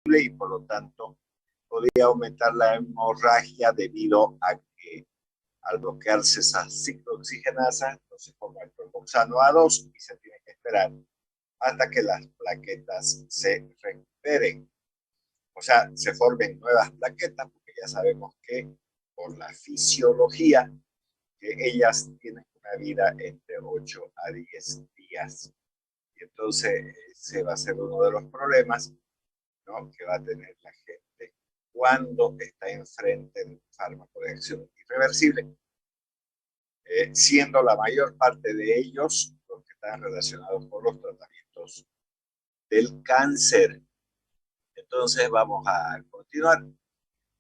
y por lo tanto podría aumentar la hemorragia debido a que al bloquearse esa ciclooxigenasa, entonces forma el protoxano A2 y se tiene que esperar hasta que las plaquetas se recuperen. O sea, se formen nuevas plaquetas, porque ya sabemos que por la fisiología, que ellas tienen una vida entre 8 a 10 días. Y entonces ese va a ser uno de los problemas, ¿no?, que va a tener la gente cuando está enfrente de un fármaco de acción irreversible, siendo la mayor parte de ellos los que están relacionados con los tratamientos del cáncer. Entonces vamos a continuar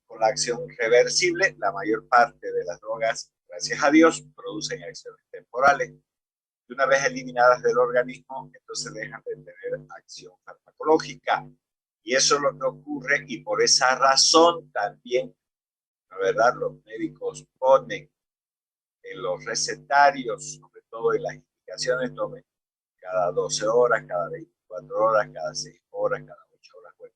con la acción reversible. La mayor parte de las drogas, gracias a Dios, producen acciones temporales. Y una vez eliminadas del organismo, entonces dejan de tener acción farmacológica. Y eso es lo que ocurre, y por esa razón también, la verdad, los médicos ponen en los recetarios, sobre todo en las indicaciones, tomen cada 12 horas, cada 24 horas, cada 6 horas, cada 8 horas, bueno,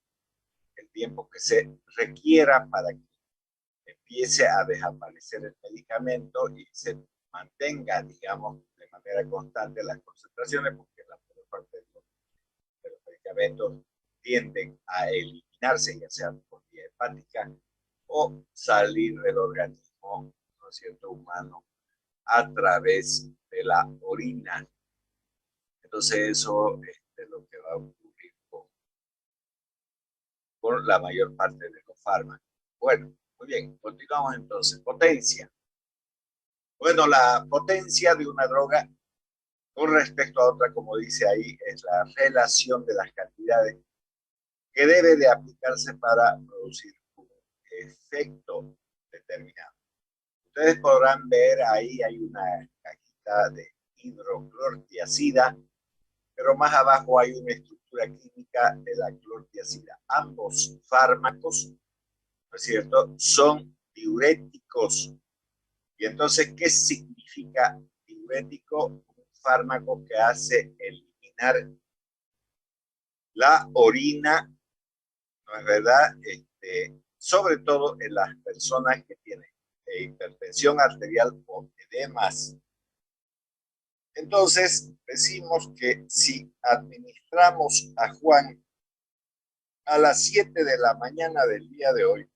el tiempo que se requiera para que empiece a desaparecer el medicamento y se mantenga, digamos, de manera constante las concentraciones, porque la mayor parte de los medicamentos tienden a eliminarse, ya sea por vía hepática o salir del organismo, ¿no es cierto?, humano, a través de la orina. Entonces eso es lo que va a ocurrir con la mayor parte de los fármacos. Bueno, muy bien, continuamos entonces. Potencia. Bueno, la potencia de una droga con respecto a otra, como dice ahí, es la relación de las cantidades que debe de aplicarse para producir un efecto determinado. Ustedes podrán ver ahí, hay una cajita de hidroclorotiazida, pero más abajo hay una estructura química de la clorotiazida. Ambos fármacos, ¿no es cierto?, son diuréticos. Y entonces, ¿qué significa diurético? Un fármaco que hace eliminar la orina, ¿no es verdad? Sobre todo en las personas que tienen hipertensión arterial o edemas. Entonces, decimos que si administramos a Juan a las 7 de la mañana del día de hoy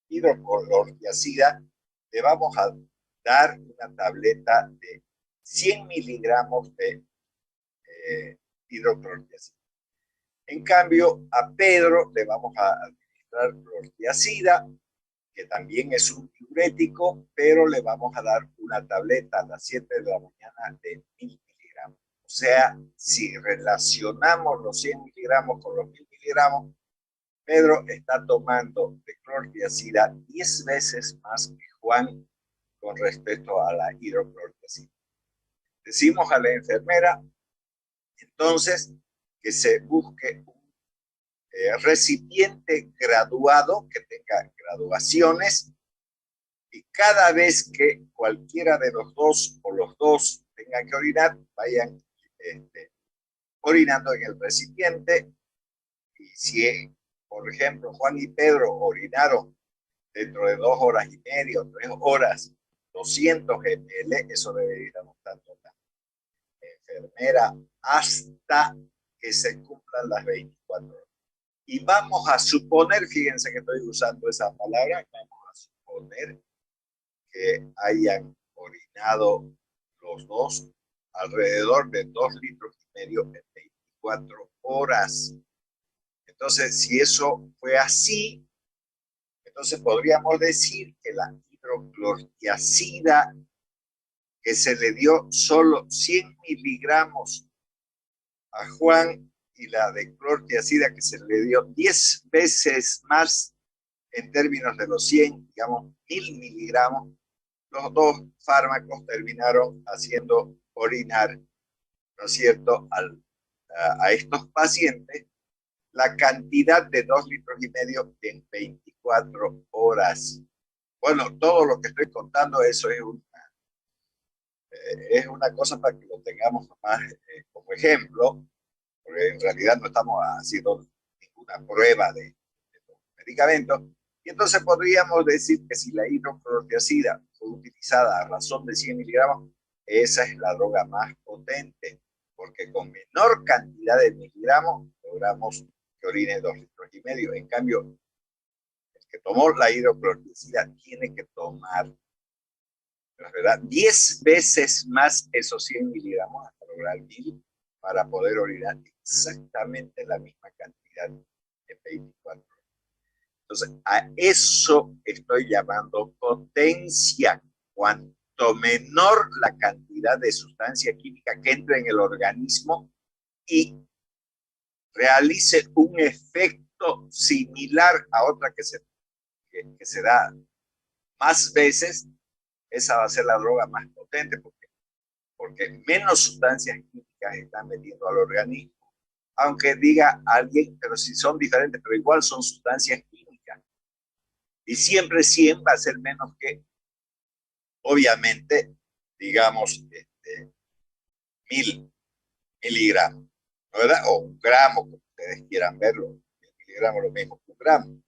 hidroclorotiazida, le vamos a dar una tableta de 100 miligramos de hidroclorotiazida. En cambio, a Pedro le vamos a administrar clorotiazida, que también es un diurético, pero le vamos a dar una tableta a las 7 de la mañana de 1000 miligramos. O sea, si relacionamos los 100 miligramos con los 1000 miligramos, Pedro está tomando de clorotiazida 10 veces más que Juan con respecto a la hidroclorotiazida. Decimos a la enfermera, entonces, que se busque un recipiente graduado, que tenga graduaciones, y cada vez que cualquiera de los dos o los dos tengan que orinar, vayan orinando en el recipiente. Y si, por ejemplo, Juan y Pedro orinaron dentro de 2 horas y media o 3 horas 200 ml, eso debe ir anotando la enfermera hasta que se cumplan las 24 horas. Y vamos a suponer, fíjense que estoy usando esa palabra, vamos a suponer que hayan orinado los dos alrededor de 2,5 litros en 24 horas. Entonces, si eso fue así, entonces podríamos decir que la hidroclorotiazida que se le dio solo 100 miligramos a Juan y la de clorotiazida que se le dio 10 veces más en términos de los 100, digamos 1000 miligramos, los dos fármacos terminaron haciendo orinar, ¿no es cierto?, a estos pacientes la cantidad de 2,5 litros en 24 horas. Bueno, todo lo que estoy contando, eso es una cosa para que lo tengamos más como ejemplo, porque en realidad no estamos haciendo ningún una prueba de los medicamentos, y entonces podríamos decir que si la hidroclorotiazida fue utilizada a razón de 100 miligramos, esa es la droga más potente, porque con menor cantidad de miligramos logramos que orine 2,5 litros. En cambio, el que tomó la hidroclorotiazida tiene que tomar, ¿verdad?, 10 veces más esos 100 miligramos hasta lograr 1000 para poder orinar exactamente la misma cantidad en 24 horas. Entonces, a eso estoy llamando potencia. Cuanto menor la cantidad de sustancia química que entre en el organismo y realice un efecto similar a otra que se da más veces, esa va a ser la droga más potente, porque menos sustancias químicas están metiendo al organismo. Aunque diga alguien, pero si son diferentes, pero igual son sustancias químicas. Y siempre 100 va a ser menos que, obviamente, digamos, 1000 miligramos, ¿verdad? O un gramo, como ustedes quieran verlo. El miligramo es lo mismo que un gramo.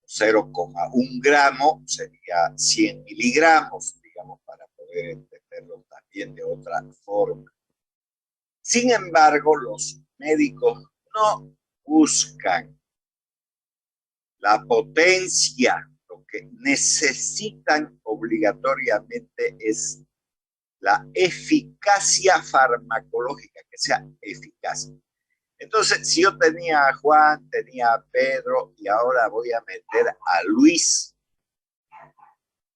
0,1 gramo sería 100 miligramos, digamos, para poder entenderlo también de otra forma. Sin embargo, los médicos no buscan la potencia. Lo que necesitan obligatoriamente es la eficacia farmacológica, que sea eficaz. Entonces, si yo tenía a Juan, tenía a Pedro y ahora voy a meter a Luis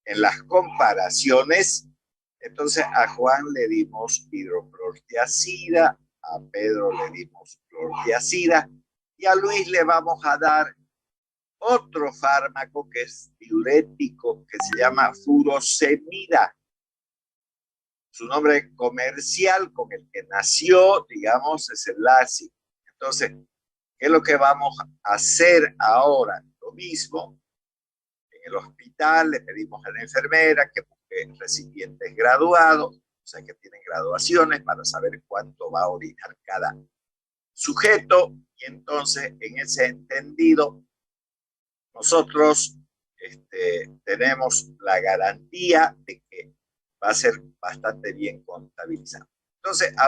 en las comparaciones, entonces a Juan le dimos hidroclorotiazida, a Pedro le dimos clorotiazida y a Luis le vamos a dar otro fármaco que es diurético, que se llama furosemida. Su nombre comercial con el que nació, digamos, es el LASI. Entonces, ¿qué es lo que vamos a hacer ahora? Lo mismo, en el hospital le pedimos a la enfermera que busque recipientes graduados, o sea, que tienen graduaciones para saber cuánto va a orinar cada sujeto, y entonces, en ese entendido, nosotros tenemos la garantía de que va a ser bastante bien contabilizado. Entonces, a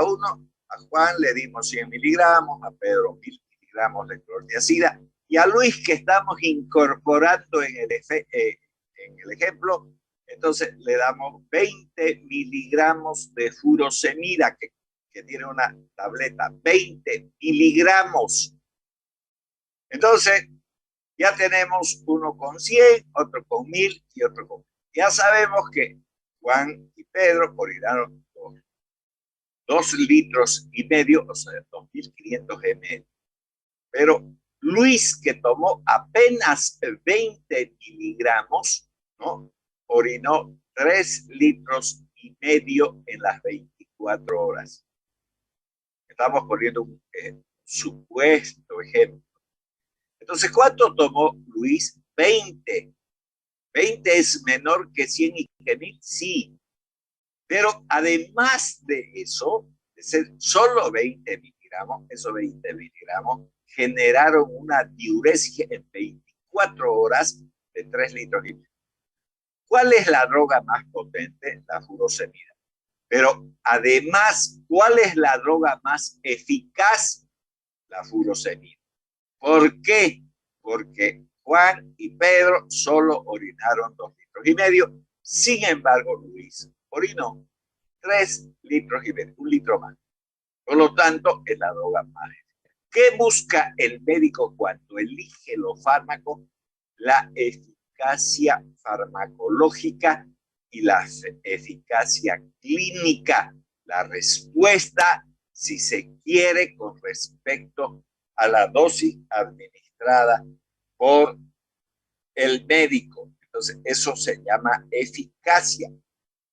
Juan le dimos 100 miligramos, a Pedro 1000 miligramos de clorotiazida, y a Luis, que estamos incorporando en el ejemplo, entonces le damos 20 miligramos de furosemida, que tiene una tableta, 20 miligramos. Entonces, ya tenemos uno con 100, otro con 1000 y otro con 1000. Ya sabemos que Juan y Pedro orinaron 2,5 litros, o sea, 2500 ml. Pero Luis, que tomó apenas 20 miligramos, ¿no?, orinó 3,5 litros en las 24 horas. Estamos poniendo un supuesto ejemplo. Entonces, ¿cuánto tomó Luis? 20. 20 es menor que 100 y que 1000, sí. Pero además de eso, de ser solo 20 miligramos, esos 20 miligramos generaron una diuresis en 24 horas de 3,5 litros. ¿Cuál es la droga más potente? La furosemida. Pero además, ¿cuál es la droga más eficaz? La furosemida. ¿Por qué? Porque Juan y Pedro solo orinaron 2,5 litros. Sin embargo, Luis orinó 3,5 litros, un litro más. Por lo tanto, es la droga más eficaz. ¿Qué busca el médico cuando elige los fármacos? La eficacia farmacológica y la eficacia clínica. La respuesta, si se quiere, con respecto a la dosis administrada por el médico. Entonces, eso se llama eficacia.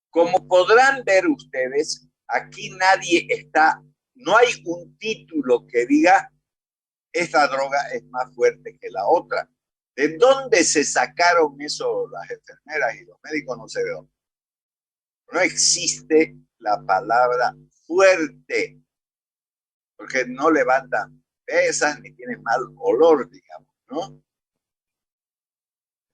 Como podrán ver ustedes, aquí no hay un título que diga esta droga es más fuerte que la otra. ¿De dónde se sacaron eso las enfermeras y los médicos? No sé de dónde. No existe la palabra fuerte, porque no levantan pesas ni tienen mal olor, digamos, ¿no?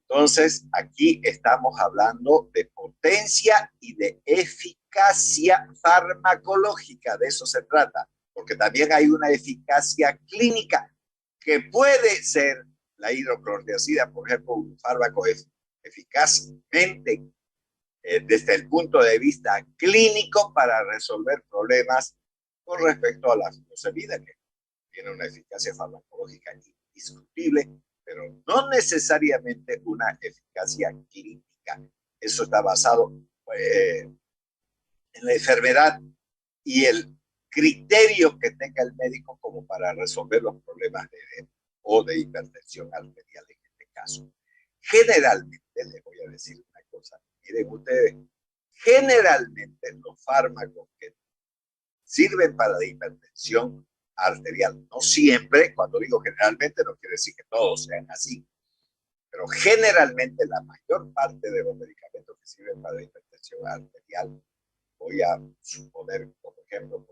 Entonces, aquí estamos hablando de potencia y de eficacia farmacológica, de eso se trata, porque también hay una eficacia clínica que puede ser la hidroclorotiazida, por ejemplo, un fármaco eficazmente desde el punto de vista clínico para resolver problemas con respecto a la furosemida, que tiene una eficacia farmacológica indiscutible, pero no necesariamente una eficacia clínica. Eso está basado en la enfermedad y el criterio que tenga el médico como para resolver los problemas o de hipertensión arterial en este caso. Generalmente, les voy a decir una cosa, miren ustedes, generalmente los fármacos que sirven para la hipertensión arterial, no siempre, cuando digo generalmente no quiere decir que todos sean así, pero generalmente la mayor parte de los medicamentos que sirven para la hipertensión arterial, voy a suponer, por ejemplo,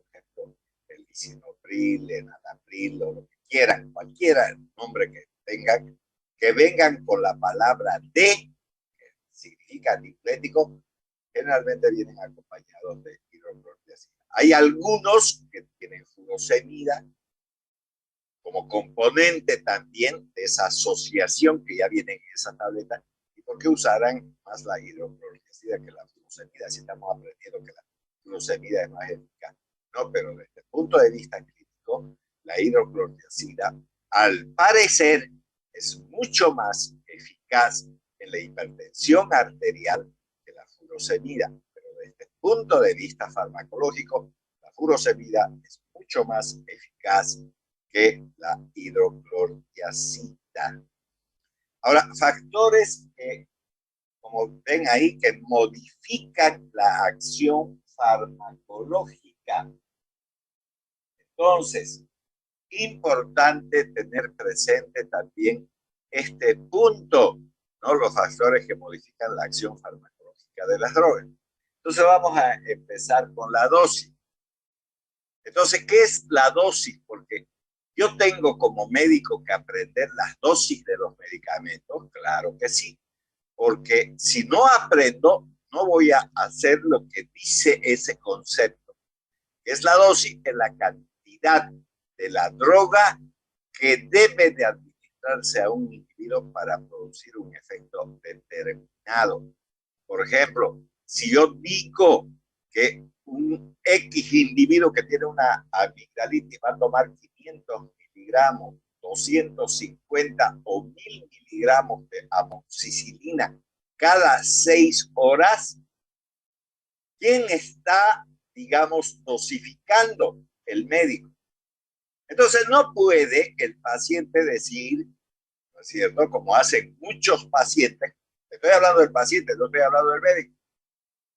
el lisinopril, el enalapril, o lo que quieran, cualquiera nombre que tengan, que vengan con la palabra D, que significa antipirético, generalmente vienen acompañados de hidroclorotiazida. Hay algunos que tienen furosemida como componente también de esa asociación que ya viene en esa tableta, y por qué usarán más la hidroclorotiazida que la furosemida si estamos aprendiendo que la furosemida es más eficaz. No, pero desde el punto de vista clínico, la hidroclorotiazida, al parecer, es mucho más eficaz en la hipertensión arterial que la furosemida. Pero desde el punto de vista farmacológico, la furosemida es mucho más eficaz que la hidroclorotiazida. Ahora, factores que, como ven ahí, que modifican la acción farmacológica. Entonces, importante tener presente también este punto, ¿no? Los factores que modifican la acción farmacológica de las drogas. Entonces vamos a empezar con la dosis. Entonces, ¿qué es la dosis? Porque yo tengo como médico que aprender las dosis de los medicamentos, claro que sí, porque si no aprendo, no voy a hacer lo que dice ese concepto. Es la dosis, es la cantidad de la droga que debe de administrarse a un individuo para producir un efecto determinado. Por ejemplo, si yo digo que un X individuo que tiene una amigdalitis va a tomar 500 miligramos, 250 o 1000 miligramos de amoxicilina cada 6 horas, ¿quién está, digamos, dosificando? El médico. Entonces no puede el paciente decir, ¿no es cierto? Como hacen muchos pacientes, estoy hablando del paciente, no estoy hablando del médico.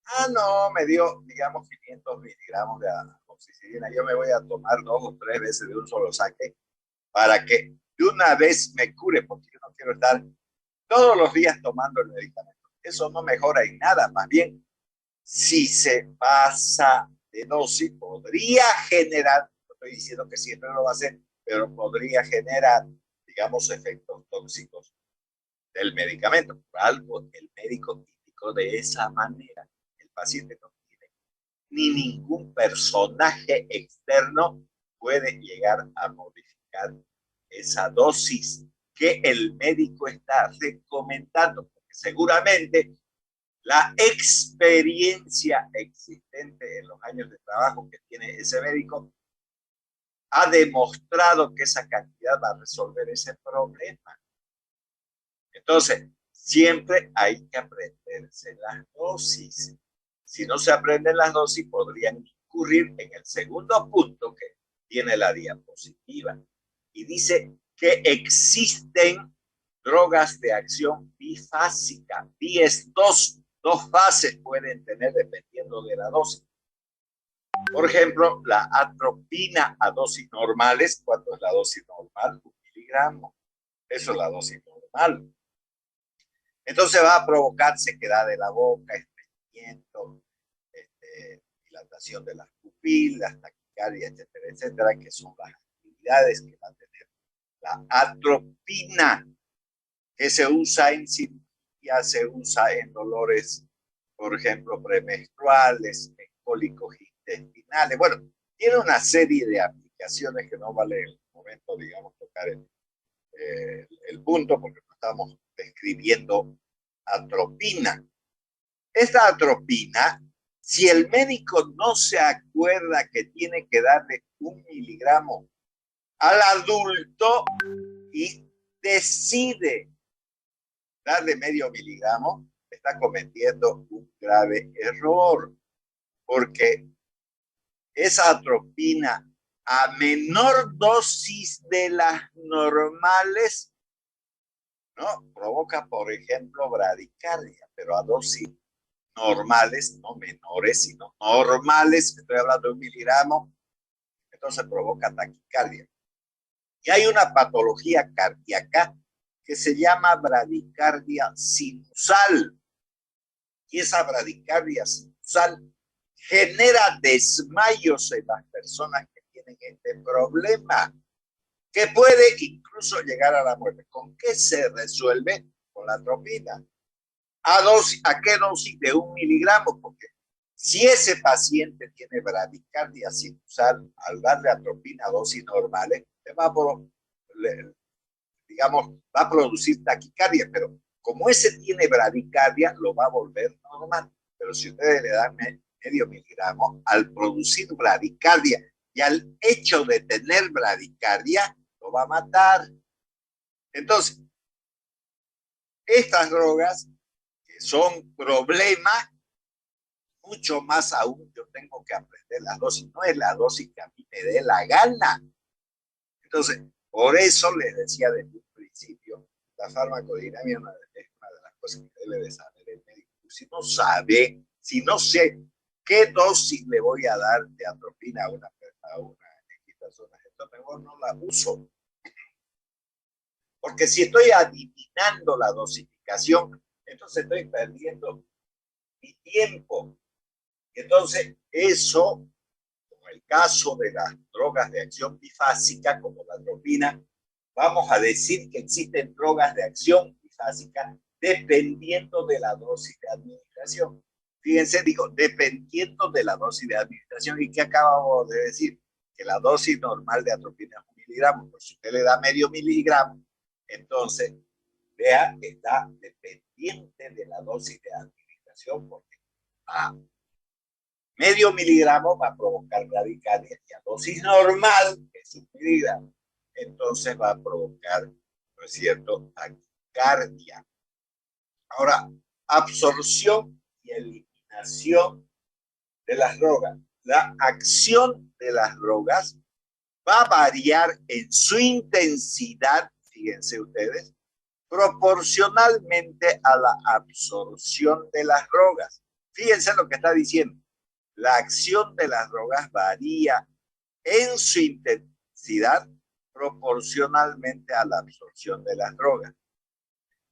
Ah, no, me dio, digamos, 500 miligramos de amoxicilina. Yo me voy a tomar 2 o 3 veces de un solo saque para que de una vez me cure, porque yo no quiero estar todos los días tomando el medicamento. Eso no mejora en nada, más bien, si se pasa de dosis, podría generar, no estoy diciendo que siempre lo va a hacer, pero podría generar, digamos, efectos tóxicos del medicamento. Por algo el médico indicó de esa manera. El paciente no tiene ni ningún personaje externo puede llegar a modificar esa dosis que el médico está recomendando, porque seguramente la experiencia existente en los años de trabajo que tiene ese médico ha demostrado que esa cantidad va a resolver ese problema. Entonces, siempre hay que aprenderse las dosis. Si no se aprenden las dosis, podrían incurrir en el segundo punto que tiene la diapositiva. Y dice que existen drogas de acción bifásica. Bi es dos fases pueden tener dependiendo de la dosis. Por ejemplo, la atropina a dosis normales. ¿Cuánto es la dosis normal? 1 miligramo. Eso es la dosis normal. Entonces va a provocar sequedad de la boca, estreñimiento, dilatación de las pupilas, taquicardia, etcétera, etcétera, que son las propiedades que va a tener la atropina, que se usa en cirugía, se usa en dolores, por ejemplo, premenstruales, en cólicos intestinales. Bueno, tiene una serie de aplicaciones que no vale el momento, digamos, tocar el punto, porque no estamos describiendo atropina. Esta atropina, si el médico no se acuerda que tiene que darle 1 miligramo al adulto y decide darle medio miligramo, está cometiendo un grave error, porque esa atropina a menor dosis de las normales, ¿no? Provoca, por ejemplo, bradicardia, pero a dosis normales, no menores, sino normales, estoy hablando de 1 miligramo, entonces provoca taquicardia. Y hay una patología cardíaca que se llama bradicardia sinusal. Y esa bradicardia sinusal genera desmayos en las personas que tienen este problema, que puede incluso llegar a la muerte. ¿Con qué se resuelve? Con la atropina. ¿A qué dosis? De 1 miligramo, porque si ese paciente tiene bradicardia sinusal, al darle atropina a dosis normales, digamos, va a producir taquicardia, pero como ese tiene bradicardia, lo va a volver normal. Pero si ustedes le dan medio miligramo, al producir bradicardia y al hecho de tener bradicardia, lo va a matar. Entonces, estas drogas que son problemas, mucho más aún yo tengo que aprender la dosis, no es la dosis que a mí me dé la gana. Entonces, por eso les decía desde un principio, la farmacodinámica es una de las cosas que debe de saber el médico. Si no sabe, si no sé qué dosis le voy a dar de atropina a una persona, entonces mejor no la uso. Porque si estoy adivinando la dosificación, entonces estoy perdiendo mi tiempo. Entonces, eso, como el caso de las drogas de acción bifásica, como la atropina, vamos a decir que existen drogas de acción bifásica dependiendo de la dosis de administración. Fíjense, digo, dependiendo de la dosis de administración. ¿Y qué acabamos de decir? Que la dosis normal de atropina es 1 miligramo. Pues si usted le da medio miligramo, entonces, vea que está dependiente de la dosis de administración, porque medio miligramo va a provocar bradicardia y a dosis normal, que es 1 miligramo, entonces va a provocar, ¿no es cierto?, taquicardia. Ahora, absorción y eliminación de las drogas. La acción de las drogas va a variar en su intensidad, fíjense ustedes, proporcionalmente a la absorción de las drogas. Fíjense lo que está diciendo. La acción de las drogas varía en su intensidad proporcionalmente a la absorción de las drogas.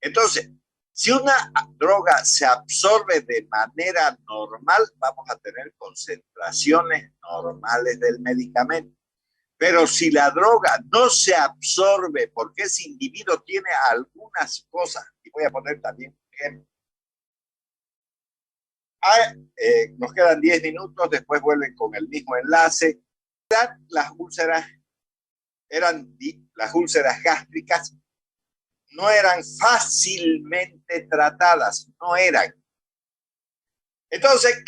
Entonces, si una droga se absorbe de manera normal, vamos a tener concentraciones normales del medicamento. Pero si la droga no se absorbe porque ese individuo tiene algunas cosas, y voy a poner también un ejemplo. Nos quedan 10 minutos, después vuelven con el mismo enlace. Las úlceras gástricas no eran fácilmente tratadas, no eran. Entonces,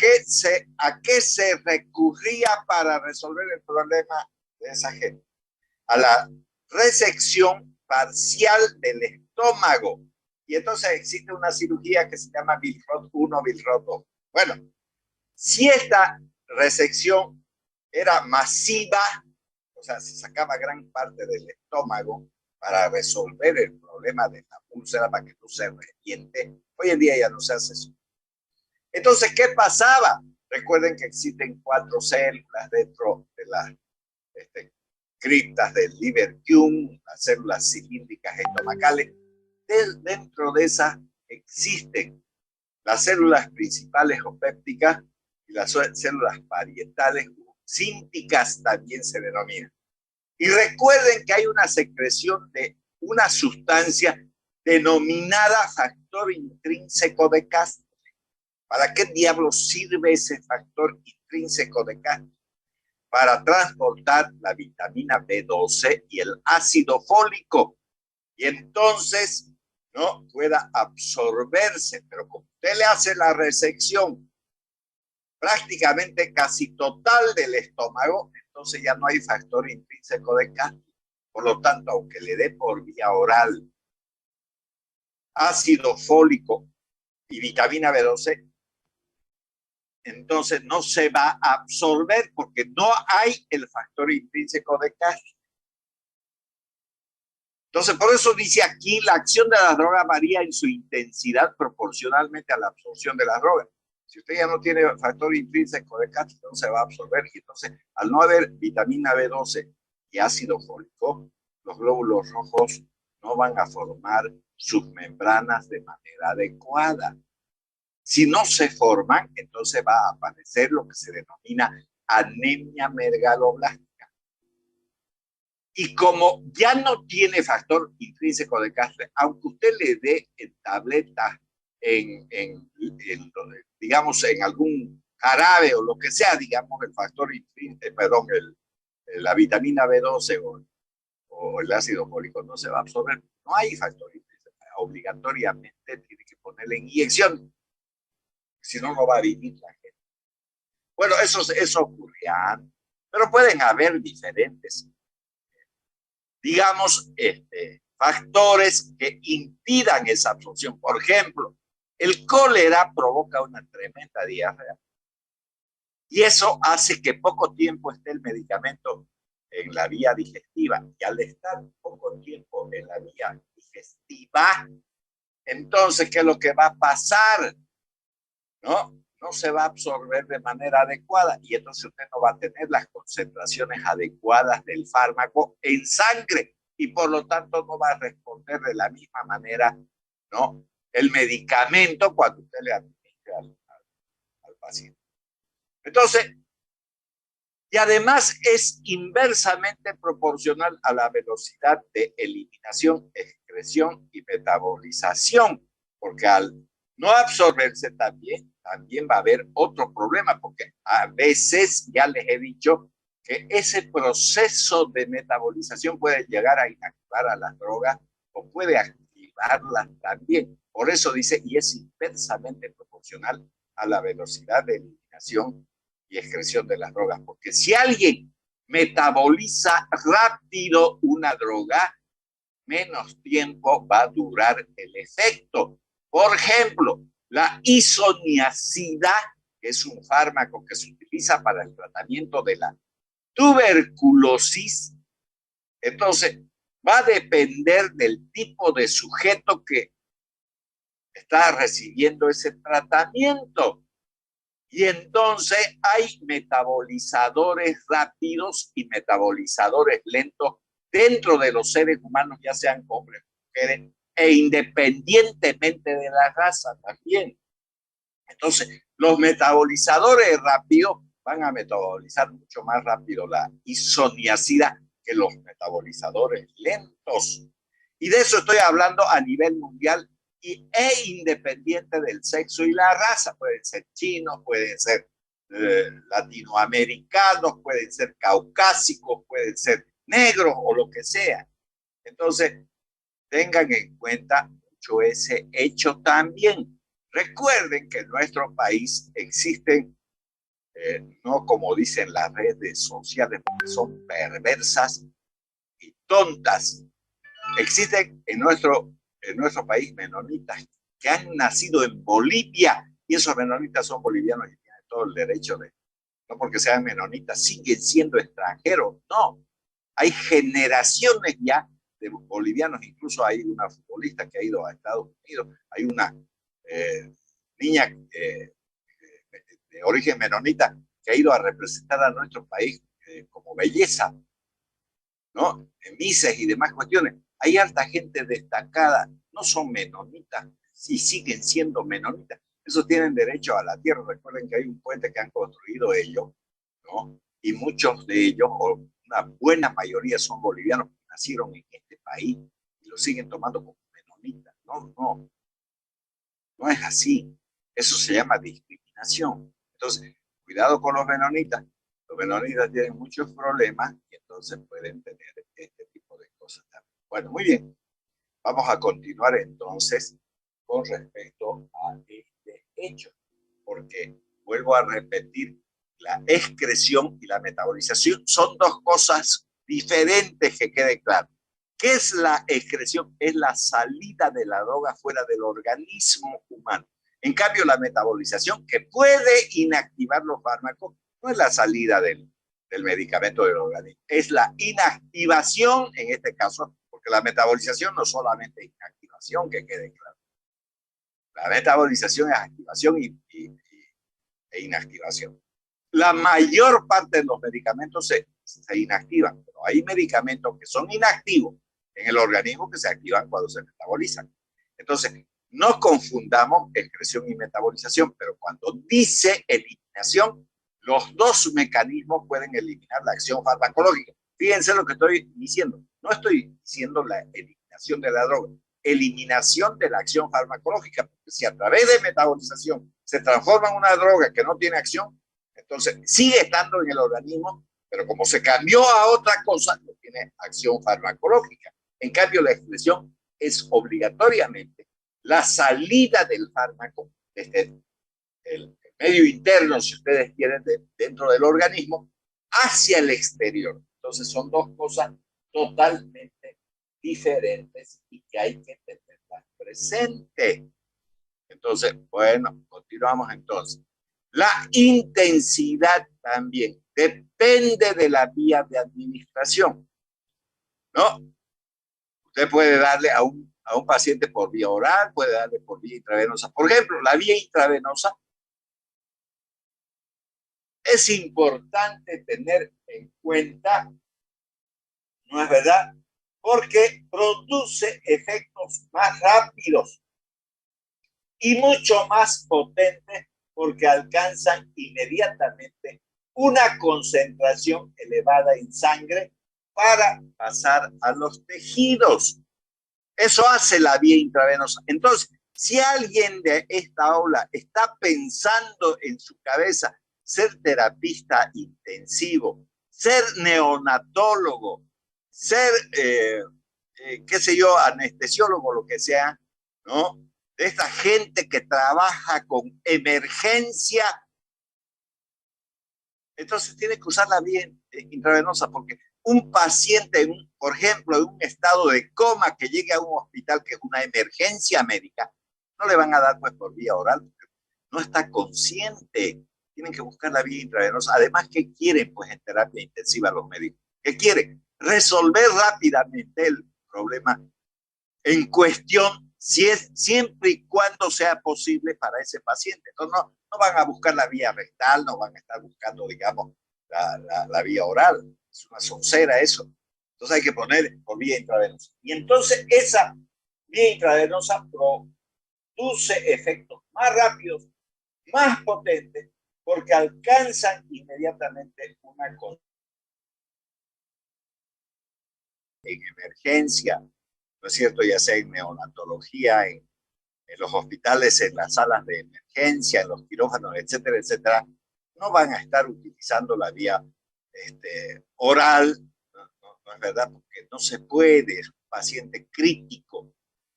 ¿a qué se recurría para resolver el problema de esa gente? A la resección parcial del estómago. Y entonces existe una cirugía que se llama Billroth 1, Billroth 2. Bueno, si esta resección era masiva, o sea, se sacaba gran parte del estómago para resolver el problema de la úlcera, para que no se reviente, hoy en día ya no se hace eso. Entonces, ¿qué pasaba? Recuerden que existen 4 células dentro de las criptas del Lieberkühn, las células cilíndricas estomacales. Dentro de esas existen las células principales o pépticas y las células parietales o cínticas también se denominan. Y recuerden que hay una secreción de una sustancia denominada factor intrínseco de Castro. ¿Para qué diablos sirve ese factor intrínseco de Castro? Para transportar la vitamina B12 y el ácido fólico. Y entonces no pueda absorberse. Pero como usted le hace la resección prácticamente casi total del estómago, entonces ya no hay factor intrínseco de Castro. Por lo tanto, aunque le dé por vía oral ácido fólico y vitamina B12, entonces no se va a absorber porque no hay el factor intrínseco de Castro. Entonces, por eso dice aquí, la acción de la droga varía en su intensidad proporcionalmente a la absorción de la droga. Si usted ya no tiene factor intrínseco de Castro, no se va a absorber. Y entonces, al no haber vitamina B12 y ácido fólico, los glóbulos rojos no van a formar sus membranas de manera adecuada. Si no se forman, entonces va a aparecer lo que se denomina anemia megaloblástica. Y como ya no tiene factor intrínseco de Castro, aunque usted le dé en tabletas, digamos, en algún jarabe o lo que sea, digamos, el factor intrínseco, perdón, la vitamina B12 o el ácido fólico no se va a absorber. No hay factor intrínseco. Obligatoriamente tiene que ponerle en inyección. Si no, no va a vivir la gente. Bueno, eso ocurría, pero pueden haber diferentes, digamos, factores que impidan esa absorción. Por ejemplo, el cólera provoca una tremenda diarrea y eso hace que poco tiempo esté el medicamento en la vía digestiva, y al estar poco tiempo en la vía digestiva, entonces, ¿qué es lo que va a pasar? No se va a absorber de manera adecuada y entonces usted no va a tener las concentraciones adecuadas del fármaco en sangre y por lo tanto no va a responder de la misma manera, ¿no?, el medicamento cuando usted le administra al paciente. Entonces, y además es inversamente proporcional a la velocidad de eliminación, excreción y metabolización, porque al no absorberse también va a haber otro problema, porque a veces ya les he dicho que ese proceso de metabolización puede llegar a inactivar a las drogas o puede activarlas también. Por eso dice, y es inversamente proporcional a la velocidad de eliminación y excreción de las drogas, porque si alguien metaboliza rápido una droga, menos tiempo va a durar el efecto. Por ejemplo, la isoniazida, que es un fármaco que se utiliza para el tratamiento de la tuberculosis, entonces va a depender del tipo de sujeto que está recibiendo ese tratamiento. Y entonces hay metabolizadores rápidos y metabolizadores lentos dentro de los seres humanos, ya sean hombres o mujeres, e independientemente de la raza también. Entonces, los metabolizadores rápidos van a metabolizar mucho más rápido la isoniazida que los metabolizadores lentos. Y de eso estoy hablando a nivel mundial e independiente del sexo y la raza. Pueden ser chinos, pueden ser latinoamericanos, pueden ser caucásicos, pueden ser negros o lo que sea. Entonces, tengan en cuenta mucho ese hecho también. Recuerden que en nuestro país existen, no como dicen las redes sociales, porque son perversas y tontas. Existen en nuestro país menonitas que han nacido en Bolivia y esos menonitas son bolivianos y tienen todo el derecho de, no porque sean menonitas, siguen siendo extranjeros. No, hay generaciones ya de bolivianos, incluso hay una futbolista que ha ido a Estados Unidos, hay una niña de origen menonita que ha ido a representar a nuestro país como belleza, ¿no?, en mises y demás cuestiones. Hay harta gente destacada, no son menonitas, y siguen siendo menonitas. Esos tienen derecho a la tierra. Recuerden que hay un puente que han construido ellos, ¿no? Y muchos de ellos, o una buena mayoría son bolivianos que nacieron en este país y lo siguen tomando como menonitas. No, no, no es así. Eso se llama discriminación. Entonces, cuidado con los menonitas. Los menonitas tienen muchos problemas y entonces pueden tener este tipo de cosas también. Bueno, muy bien. Vamos a continuar entonces con respecto a este hecho, porque vuelvo a repetir, la excreción y la metabolización son dos cosas diferentes, que quede claro. ¿Qué es la excreción? Es la salida de la droga fuera del organismo humano. En cambio, la metabolización, que puede inactivar los fármacos, no es la salida del medicamento del organismo, es la inactivación en este caso, porque la metabolización no solamente es inactivación, que quede claro. La metabolización es activación e inactivación. La mayor parte de los medicamentos se inactivan, pero hay medicamentos que son inactivos en el organismo que se activan cuando se metabolizan. Entonces, no confundamos excreción y metabolización, pero cuando dice eliminación, los dos mecanismos pueden eliminar la acción farmacológica. Fíjense lo que estoy diciendo. No estoy diciendo la eliminación de la droga, eliminación de la acción farmacológica, porque si a través de metabolización se transforma en una droga que no tiene acción, entonces sigue estando en el organismo, pero como se cambió a otra cosa, no tiene acción farmacológica. En cambio, la excreción es obligatoriamente la salida del fármaco desde el medio interno, si ustedes quieren, dentro del organismo, hacia el exterior. Entonces son dos cosas totalmente diferentes y que hay que tenerlas presentes. Entonces, bueno, continuamos entonces. La intensidad también depende de la vía de administración, ¿no? Usted puede darle a un paciente por vía oral, puede darle por vía intravenosa. Por ejemplo, la vía intravenosa es importante tener en cuenta, ¿no es verdad? Porque produce efectos más rápidos y mucho más potentes porque alcanzan inmediatamente una concentración elevada en sangre para pasar a los tejidos. Eso hace la vía intravenosa. Entonces, si alguien de esta aula está pensando en su cabeza ser terapista intensivo, ser neonatólogo, ser, qué sé yo, anestesiólogo, lo que sea, ¿no? De esta gente que trabaja con emergencia, entonces tiene que usar la vía intravenosa, porque un paciente, por ejemplo, en un estado de coma que llegue a un hospital que es una emergencia médica, no le van a dar pues por vía oral, porque no está consciente. Tienen que buscar la vía intravenosa. Además, ¿qué quieren pues en terapia intensiva los médicos? ¿Qué quieren? Resolver rápidamente el problema en cuestión, siempre y cuando sea posible para ese paciente. Entonces, no van a buscar la vía rectal, no van a estar buscando, digamos, la vía oral. Es una soncera eso. Entonces hay que poner por vía intravenosa. Y entonces esa vía intravenosa produce efectos más rápidos, más potentes, porque alcanzan inmediatamente una en emergencia, ¿no es cierto? Ya sea en neonatología, en los hospitales, en las salas de emergencia, en los quirófanos, etcétera, etcétera, no van a estar utilizando la vía oral, no es verdad, porque no se puede, es un paciente crítico,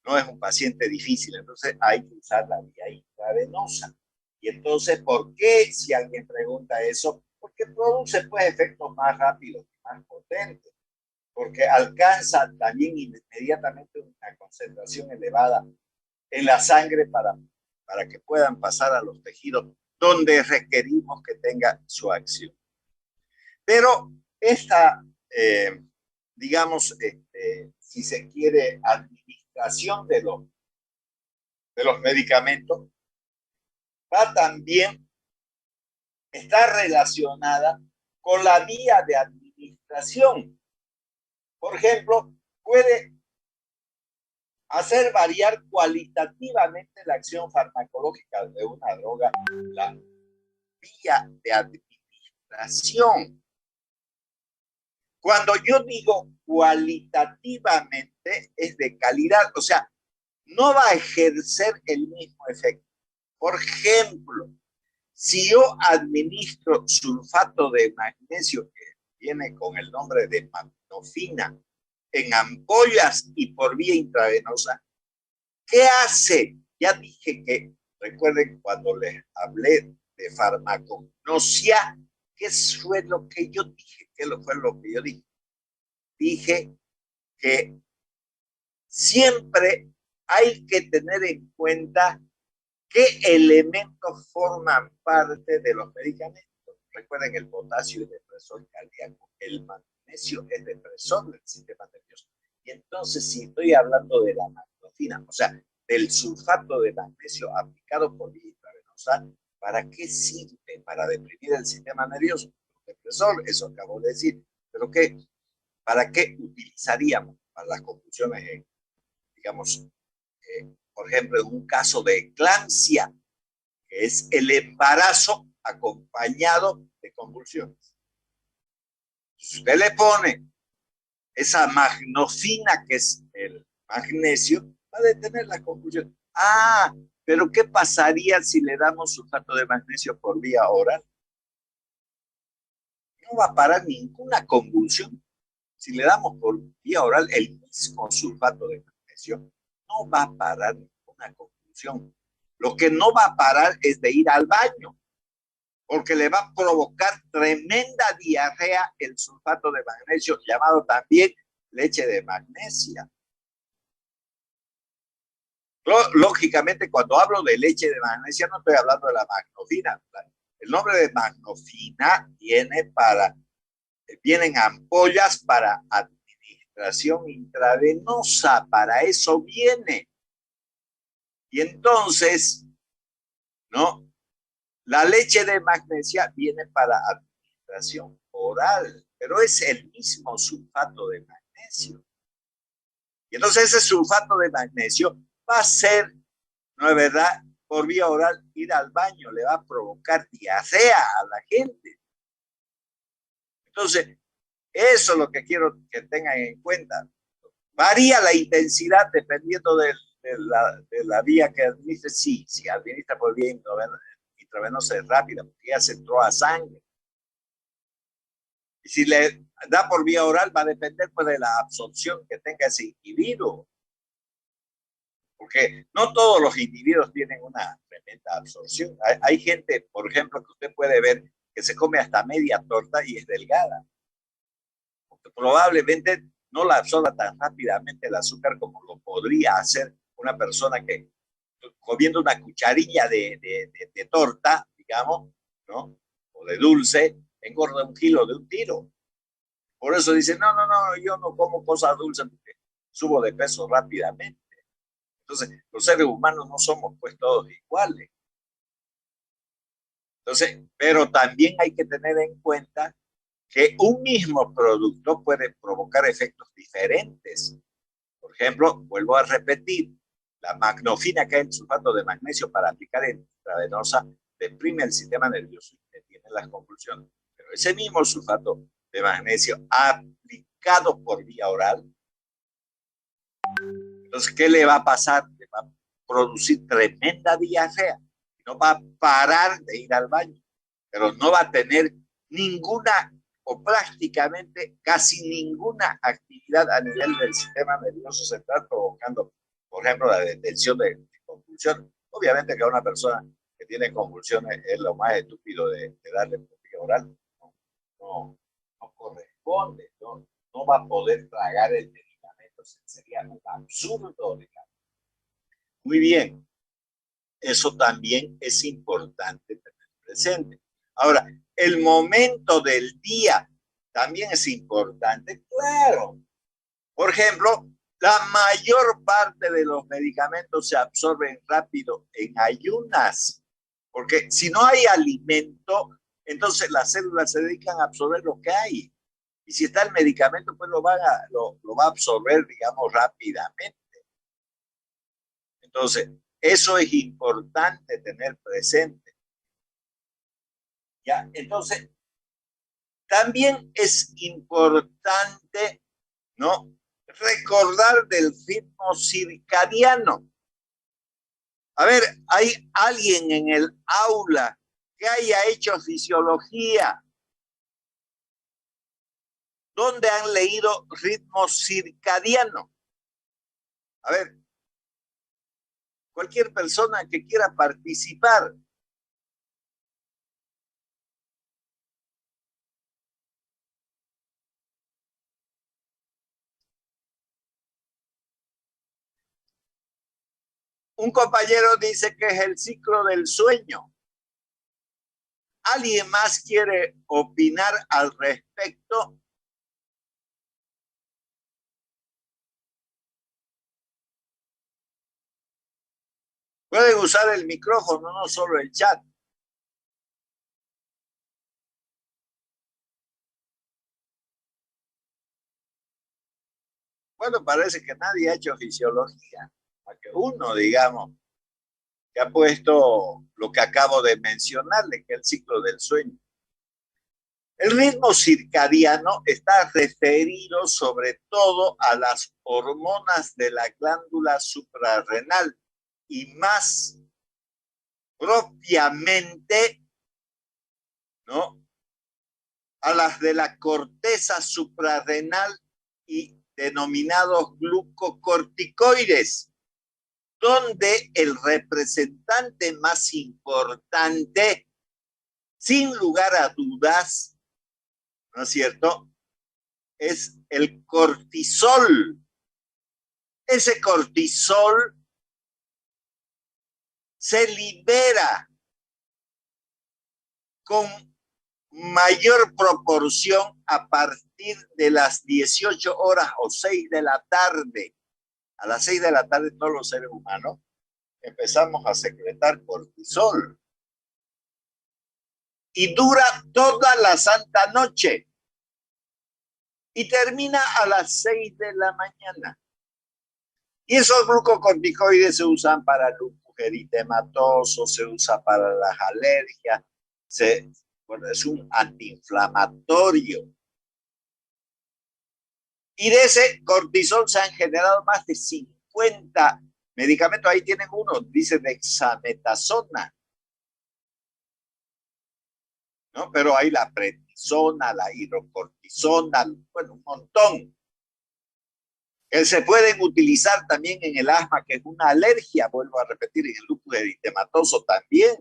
no es un paciente difícil, entonces hay que usar la vía intravenosa. Y entonces, ¿por qué? Si alguien pregunta eso, porque produce pues efectos más rápidos, más potentes, porque alcanza también inmediatamente una concentración elevada en la sangre para que puedan pasar a los tejidos donde requerimos que tenga su acción. Pero esta, digamos, si se quiere, administración de los medicamentos, va también, está relacionada con la vía de administración. Por ejemplo, puede hacer variar cualitativamente la acción farmacológica de una droga, la vía de administración. Cuando yo digo cualitativamente, es de calidad, o sea, no va a ejercer el mismo efecto. Por ejemplo, si yo administro sulfato de magnesio, que viene con el nombre de magnofina, en ampollas y por vía intravenosa, ¿qué hace? Ya dije que, recuerden cuando les hablé de farmacognosia, ¿qué fue lo que yo dije? ¿Qué fue lo que yo dije? Dije que siempre hay que tener en cuenta qué elementos forman parte de los medicamentos. Recuerden, el potasio es depresor cardíaco, el magnesio es depresor del sistema nervioso. Y entonces, si estoy hablando de la magnofina, o sea, del sulfato de magnesio aplicado por vía intravenosa, ¿para qué sirve? Para deprimir el sistema nervioso. Depresor, eso acabo de decir. ¿Pero qué? ¿Para qué utilizaríamos? Para las confusiones, digamos, por ejemplo, en un caso de eclampsia, que es el embarazo acompañado de convulsiones. Si usted le pone esa magnofina, que es el magnesio, va a detener la convulsión. Ah, pero ¿qué pasaría si le damos sulfato de magnesio por vía oral? No va a parar ninguna convulsión. Si le damos por vía oral el mismo sulfato de magnesio, no va a parar ninguna convulsión. Lo que no va a parar es de ir al baño, porque le va a provocar tremenda diarrea el sulfato de magnesio, llamado también leche de magnesia. Lógicamente, cuando hablo de leche de magnesia, no estoy hablando de la magnofina. El nombre de magnofina vienen ampollas para administración intravenosa, para eso viene. Y entonces, ¿no? La leche de magnesia viene para administración oral, pero es el mismo sulfato de magnesio. Y entonces ese sulfato de magnesio va a ser, ¿no es verdad?, por vía oral, ir al baño, le va a provocar diarrea a la gente. Entonces, eso es lo que quiero que tengan en cuenta. Varía la intensidad dependiendo de la vía que administre. Sí, si administra por vía intravenosa es rápida, porque ya se entró a sangre. Y si le da por vía oral, va a depender pues, de la absorción que tenga ese individuo. Porque no todos los individuos tienen una tremenda absorción. Hay gente, por ejemplo, que usted puede ver que se come hasta media torta y es delgada. Porque probablemente no la absorba tan rápidamente el azúcar como lo podría hacer una persona que comiendo una cucharilla de torta, digamos, ¿no? O de dulce, engorda 1 kilo de un tiro. Por eso dicen, no, no, no, yo no como cosas dulces porque subo de peso rápidamente. Entonces, los seres humanos no somos pues todos iguales. Entonces, pero también hay que tener en cuenta que un mismo producto puede provocar efectos diferentes. Por ejemplo, vuelvo a repetir, la magnofina, que es el sulfato de magnesio para aplicar intravenosa, deprime el sistema nervioso y detiene las convulsiones. Pero ese mismo sulfato de magnesio aplicado por vía oral, entonces, ¿qué le va a pasar? Le va a producir tremenda diarrea. No va a parar de ir al baño, pero no va a tener ninguna o prácticamente casi ninguna actividad a nivel del sistema nervioso central, provocando, por ejemplo, la detención de convulsiones. Obviamente que a una persona que tiene convulsiones es lo más estúpido de darle por vía oral. No corresponde, no va a poder tragar el medicamento, sería un absurdo, digamos. Muy bien, eso también es importante tener presente. Ahora, el momento del día también es importante, claro. Por ejemplo, la mayor parte de los medicamentos se absorben rápido en ayunas, porque si no hay alimento, entonces las células se dedican a absorber lo que hay. Y si está el medicamento, pues lo va a absorber, digamos, rápidamente. Entonces, eso es importante tener presente. ¿Ya? Entonces, También es importante, ¿no?, recordar del ritmo circadiano. A ver, ¿hay alguien en el aula que haya hecho fisiología donde han leído ritmo circadiano? A ver, cualquier persona que quiera participar. Un compañero dice que es el ciclo del sueño. ¿Alguien más quiere opinar al respecto? Pueden usar el micrófono, no solo el chat. Bueno, parece que nadie ha hecho fisiología. Para que uno, digamos, que ha puesto lo que acabo de mencionarle, que es el ciclo del sueño. El ritmo circadiano está referido sobre todo a las hormonas de la glándula suprarrenal y más propiamente, ¿no?, a las de la corteza suprarrenal y denominados glucocorticoides, donde el representante más importante, sin lugar a dudas, ¿no es cierto?, es el cortisol. Ese cortisol se libera con mayor proporción a partir de las 18 horas o 6 de la tarde. A las 6 de la tarde todos los seres humanos empezamos a secretar cortisol. Y dura toda la santa noche. Y termina a las 6 de la mañana. Y esos glucocorticoides se usan para lupus eritematoso, se usa para las alergias, bueno, es un antiinflamatorio. Y de ese cortisol se han generado más de 50 medicamentos. Ahí tienen uno, dice dexametasona, ¿no? Pero hay la prednisona, la hidrocortisona, bueno, un montón. Que se pueden utilizar también en el asma, que es una alergia, vuelvo a repetir, en el lupus eritematoso también.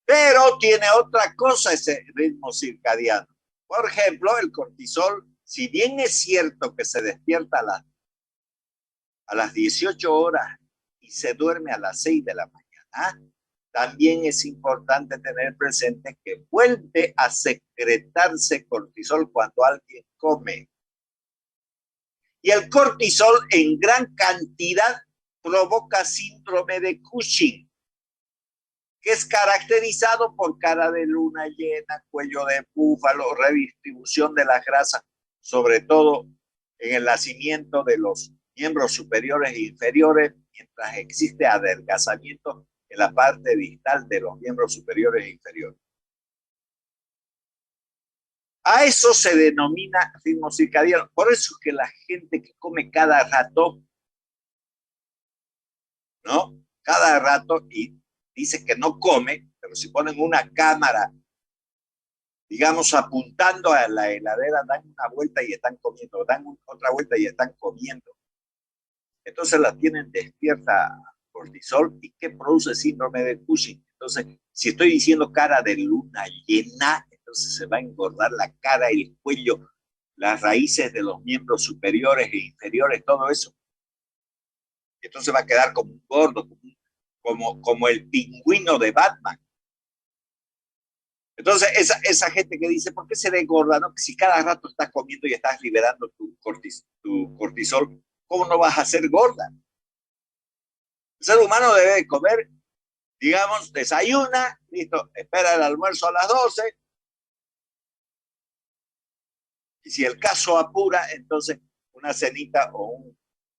Pero tiene otra cosa ese ritmo circadiano. Por ejemplo, el cortisol, si bien es cierto que se despierta a las 18 horas y se duerme a las 6 de la mañana, también es importante tener presente que vuelve a secretarse cortisol cuando alguien come. Y el cortisol en gran cantidad provoca síndrome de Cushing, que es caracterizado por cara de luna llena, cuello de búfalo, redistribución de las grasas, sobre todo en el nacimiento de los miembros superiores e inferiores, mientras existe adelgazamiento en la parte distal de los miembros superiores e inferiores. A eso se denomina ritmo circadiano. Por eso es que la gente que come cada rato, ¿no? Cada rato, y dice que no come, pero si ponen una cámara, digamos, apuntando a la heladera, dan una vuelta y están comiendo, dan otra vuelta y están comiendo. Entonces la tienen despierta cortisol y que produce síndrome de Cushing. Entonces, si estoy diciendo cara de luna llena, entonces se va a engordar la cara, el cuello, las raíces de los miembros superiores e inferiores, todo eso. Entonces va a quedar como un gordo, como el pingüino de Batman. Entonces, esa gente que dice, ¿por qué se ve gorda? ¿No? Si cada rato estás comiendo y estás liberando tu cortisol, ¿cómo no vas a ser gorda? El ser humano debe comer, digamos, desayuna, listo, espera el almuerzo a las 12, y si el caso apura, entonces una cenita o un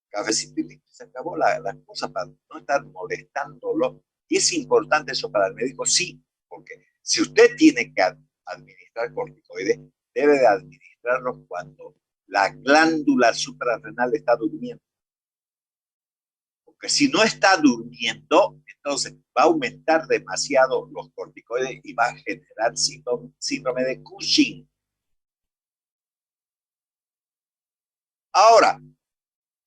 cafecito y se acabó la cosa para no estar molestándolo. Y es importante eso para el médico, sí, porque si usted tiene que administrar corticoides, debe de administrarlos cuando la glándula suprarrenal está durmiendo. Porque si no está durmiendo, entonces va a aumentar demasiado los corticoides y va a generar síndrome de Cushing. Ahora,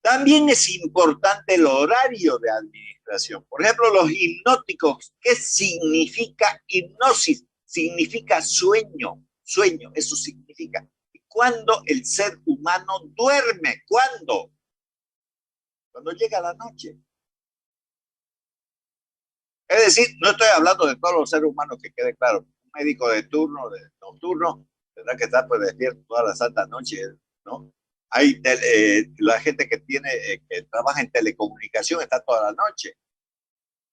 también es importante el horario de administración. Por ejemplo, los hipnóticos. ¿Qué significa hipnosis? Significa sueño. Sueño, eso significa. ¿Y cuándo el ser humano duerme? ¿Cuándo? Cuando llega la noche. Es decir, no estoy hablando de todos los seres humanos, que quede claro. Un médico de turno, de nocturno, tendrá que estar pues despierto toda la santa noche, ¿no? Hay la gente que que trabaja en telecomunicación está toda la noche.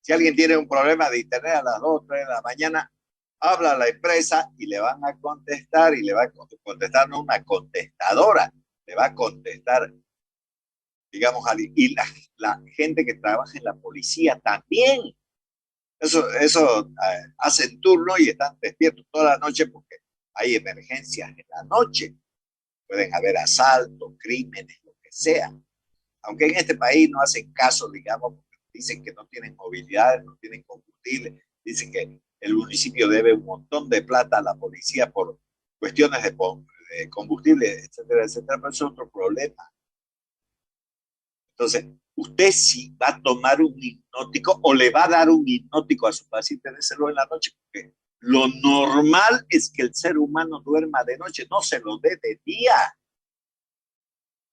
Si alguien tiene un problema de internet a las 2, 3 de la mañana, habla a la empresa y le van a contestar, y le va a contestar no una contestadora, le va a contestar, digamos, y la gente que trabaja en la policía también. Eso hacen turno y están despiertos toda la noche porque hay emergencias en la noche. Pueden haber asaltos, crímenes, lo que sea. Aunque en este país no hacen caso, digamos, porque dicen que no tienen movilidad, no tienen combustible, dicen que el municipio debe un montón de plata a la policía por cuestiones de combustible, etcétera, etcétera, pero eso es otro problema. Entonces, usted si va a tomar un hipnótico o le va a dar un hipnótico a su paciente, déselo en la noche, porque lo normal es que el ser humano duerma de noche, no se lo dé de día.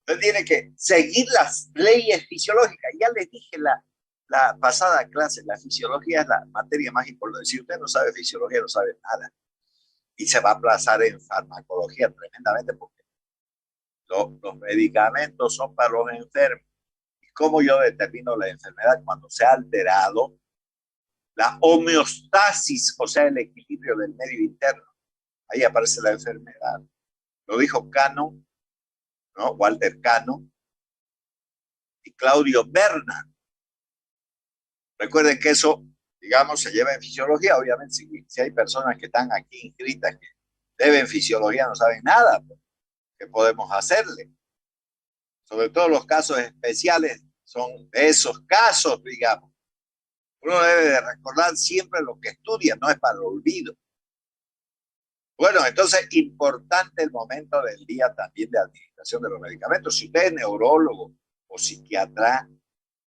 Usted tiene que seguir las leyes fisiológicas. Ya les dije la pasada clase, la fisiología es la materia más importante. Si usted no sabe fisiología, no sabe nada. Y se va a aplazar en farmacología tremendamente porque los medicamentos son para los enfermos. ¿Cómo yo determino la enfermedad? Cuando se ha alterado la homeostasis, o sea, el equilibrio del medio interno. Ahí aparece la enfermedad. Lo dijo Cano, ¿no? Walter Cano y Claudio Bernard. Recuerden que eso, digamos, se lleva en fisiología. Obviamente, si hay personas que están aquí inscritas que deben fisiología, no saben nada, ¿qué podemos hacerle? Sobre todo los casos especiales son esos casos, digamos. Uno debe de recordar siempre lo que estudia, no es para el olvido. Bueno, entonces, importante el momento del día también de administración de los medicamentos. Si usted es neurólogo o psiquiatra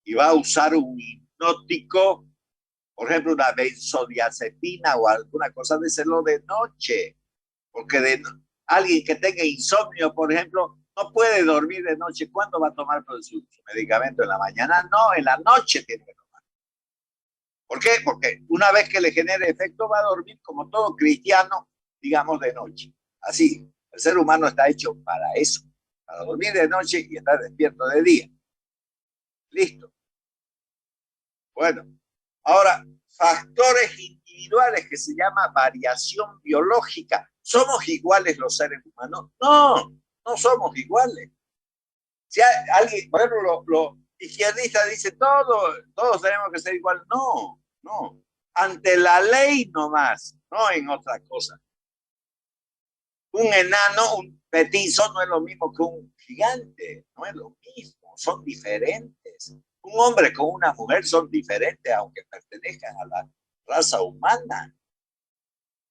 y va a usar un hipnótico, por ejemplo, una benzodiazepina o alguna cosa, de hacerlo de noche. Porque alguien que tenga insomnio, por ejemplo, no puede dormir de noche. ¿Cuándo va a tomar su medicamento? ¿En la mañana? No, en la noche tiene que tomar. ¿Por qué? Porque una vez que le genere efecto va a dormir como todo cristiano, digamos, de noche. Así, el ser humano está hecho para eso, para dormir de noche y estar despierto de día. Listo. Bueno, ahora, factores individuales que se llama variación biológica. ¿Somos iguales los seres humanos? No, no somos iguales. Si alguien, por ejemplo, los izquierdistas dicen todos tenemos que ser iguales. No, no. Ante la ley nomás, no en otra cosa. Un enano, un petizo no es lo mismo que un gigante, no es lo mismo, son diferentes. Un hombre con una mujer son diferentes, aunque pertenezcan a la raza humana.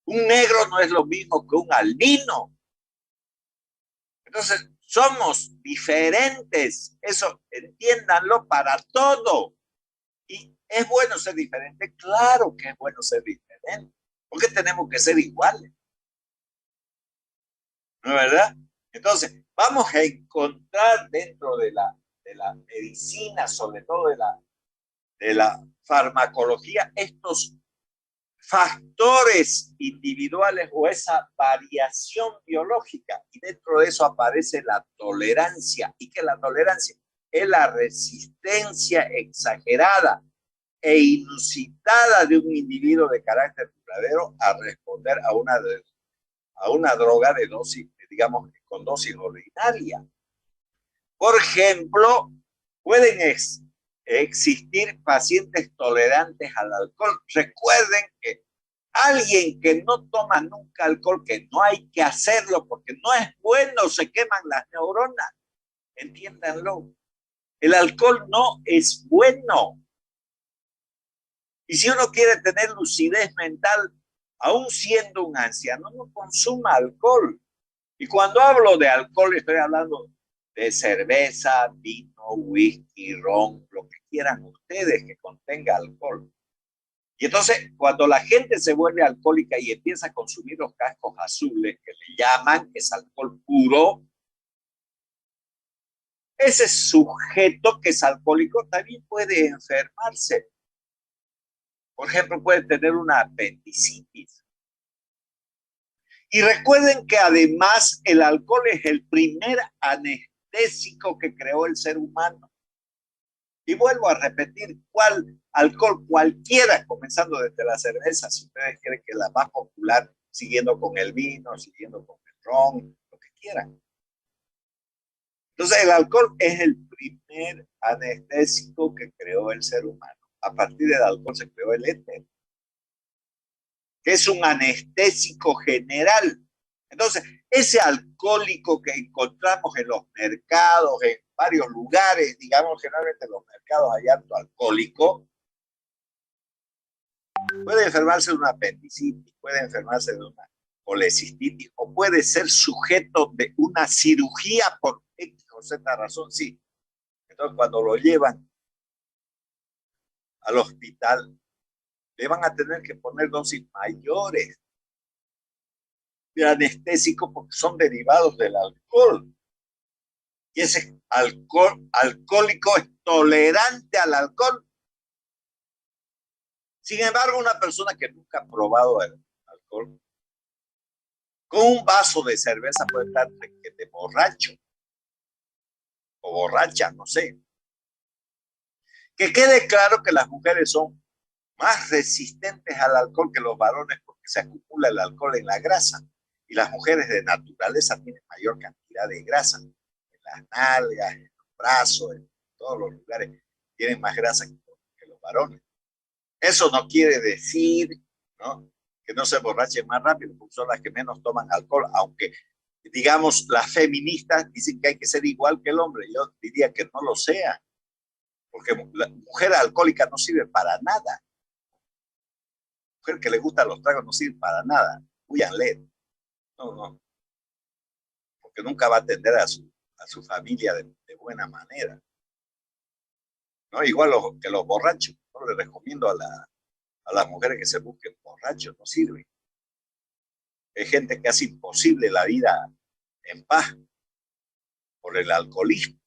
Un negro no es lo mismo que un albino. Entonces, somos diferentes. Eso entiéndanlo para todo. ¿Y es bueno ser diferente? Claro que es bueno ser diferente. ¿Por qué tenemos que ser iguales? ¿No es verdad? Entonces, vamos a encontrar dentro de la medicina, sobre todo de la farmacología, estos factores individuales o esa variación biológica. Y dentro de eso aparece la tolerancia. ¿Y que la tolerancia? Es la resistencia exagerada e inusitada de un individuo de carácter duradero a responder a una droga de dosis, digamos, con dosis ordinaria. Por ejemplo, pueden existir pacientes tolerantes al alcohol. Recuerden que Alguien que no toma nunca alcohol, que no hay que hacerlo porque no es bueno, se queman las neuronas. Entiéndanlo. El alcohol no es bueno. Y si uno quiere tener lucidez mental, aún siendo un anciano, no consuma alcohol. Y cuando hablo de alcohol, estoy hablando de cerveza, vino, whisky, ron, lo que quieran ustedes que contenga alcohol. Y entonces, cuando la gente se vuelve alcohólica y empieza a consumir los cascos azules, que le llaman, es alcohol puro, ese sujeto que es alcohólico también puede enfermarse. Por ejemplo, puede tener una apendicitis. Y recuerden que además el alcohol es el primer anestésico que creó el ser humano. Y vuelvo a repetir, ¿cuál alcohol? Cualquiera, comenzando desde la cerveza, si ustedes creen que es la más popular, siguiendo con el vino, siguiendo con el ron, lo que quieran. Entonces, el alcohol es el primer anestésico que creó el ser humano. A partir del alcohol se creó el éter, que es un anestésico general. Entonces, ese alcohólico que encontramos en los mercados, en varios lugares, digamos, generalmente en los mercados hay alto alcohólico, puede enfermarse de una apendicitis, puede enfermarse de una colecistitis, o puede ser sujeto de una cirugía por X o Z razón, sí. Entonces, cuando lo llevan al hospital, le van a tener que poner dosis mayores de anestésico porque son derivados del alcohol. Y ese alcohólico es tolerante al alcohol. Sin embargo, una persona que nunca ha probado el alcohol, con un vaso de cerveza puede estar de borracho o borracha, no sé. Que quede claro que las mujeres son más resistentes al alcohol que los varones porque se acumula el alcohol en la grasa. Y las mujeres de naturaleza tienen mayor cantidad de grasa. En las nalgas, en los brazos, en todos los lugares tienen más grasa que los varones. Eso no quiere decir, ¿no?, que no se emborrachen más rápido, porque son las que menos toman alcohol, aunque, digamos, las feministas dicen que hay que ser igual que el hombre. Yo diría que no lo sea, porque la mujer alcohólica no sirve para nada. Mujer que le gustan los tragos no sirve para nada. Huyanle. No, no. Porque nunca va a atender a su familia de buena manera. ¿No? Igual que los borrachos. No les recomiendo a las mujeres que se busquen borrachos, no sirve. Hay gente que hace imposible la vida en paz por el alcoholismo.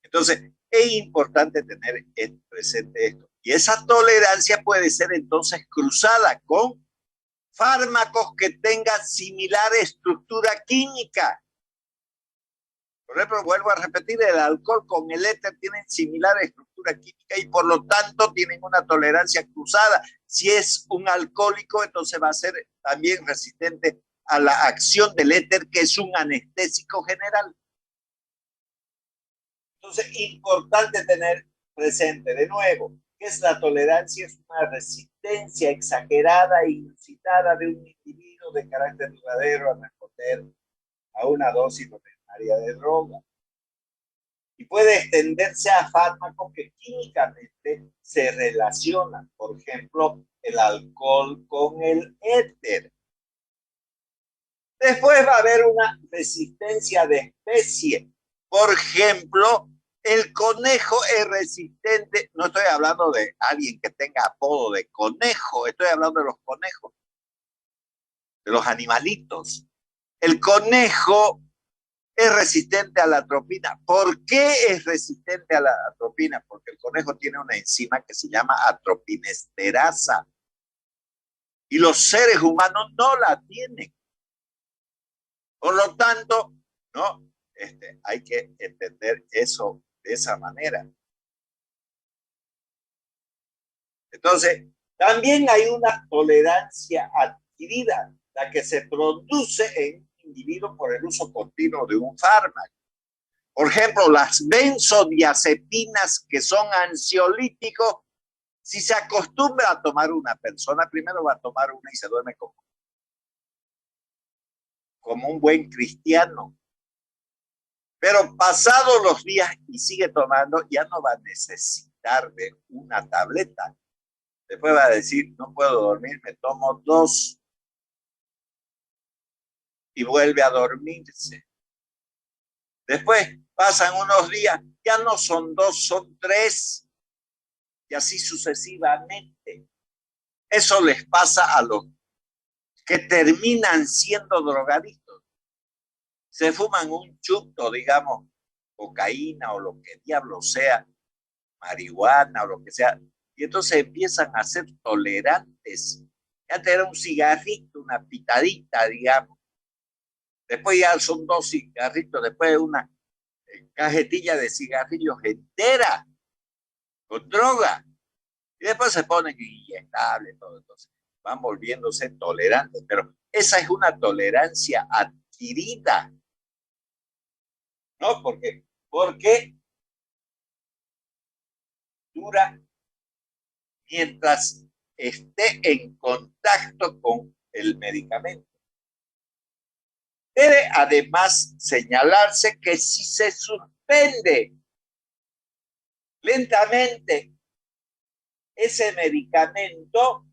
Entonces, es importante tener presente esto. Y esa tolerancia puede ser entonces cruzada con fármacos que tengan similar estructura química. Por ejemplo, vuelvo a repetir, el alcohol con el éter tienen similar estructura química y por lo tanto tienen una tolerancia cruzada. Si es un alcohólico, entonces va a ser también resistente a la acción del éter, que es un anestésico general. Entonces, importante tener presente de nuevo, ¿qué es la tolerancia? Es una resistencia exagerada e inusitada de un individuo de carácter duradero a responder a una dosis ordinaria de droga. Y puede extenderse a fármacos que químicamente se relacionan, por ejemplo, el alcohol con el éter. Después va a haber una resistencia de especie. Por ejemplo, el conejo es resistente, no estoy hablando de alguien que tenga apodo de conejo, estoy hablando de los conejos, de los animalitos. El conejo es resistente a la atropina. ¿Por qué es resistente a la atropina? Porque el conejo tiene una enzima que se llama atropinesterasa y los seres humanos no la tienen. Por lo tanto, ¿no? Hay que entender eso de esa manera. Entonces, también hay una tolerancia adquirida, la que se produce en un individuo por el uso continuo de un fármaco. Por ejemplo, las benzodiazepinas, que son ansiolíticos, Si se acostumbra a tomar una persona, primero va a tomar una y se duerme como un buen cristiano. Pero pasados los días y sigue tomando, ya no va a necesitar de una tableta. Después va a decir, no puedo dormir, me tomo 2 y vuelve a dormirse. Después pasan unos días, ya no son 2, son 3 y así sucesivamente. Eso les pasa a los que terminan siendo drogadictos. Se fuman un chuto, digamos, cocaína o lo que diablo sea, marihuana o lo que sea, y entonces empiezan a ser tolerantes. Antes era un cigarrito, una pitadita, digamos. Después ya son 2 cigarritos, después una cajetilla de cigarrillos entera con droga. Y después se ponen inyectables, todo. Entonces van volviéndose tolerantes, pero esa es una tolerancia adquirida, ¿no? Porque dura mientras esté en contacto con el medicamento. Debe además señalarse que si se suspende lentamente ese medicamento,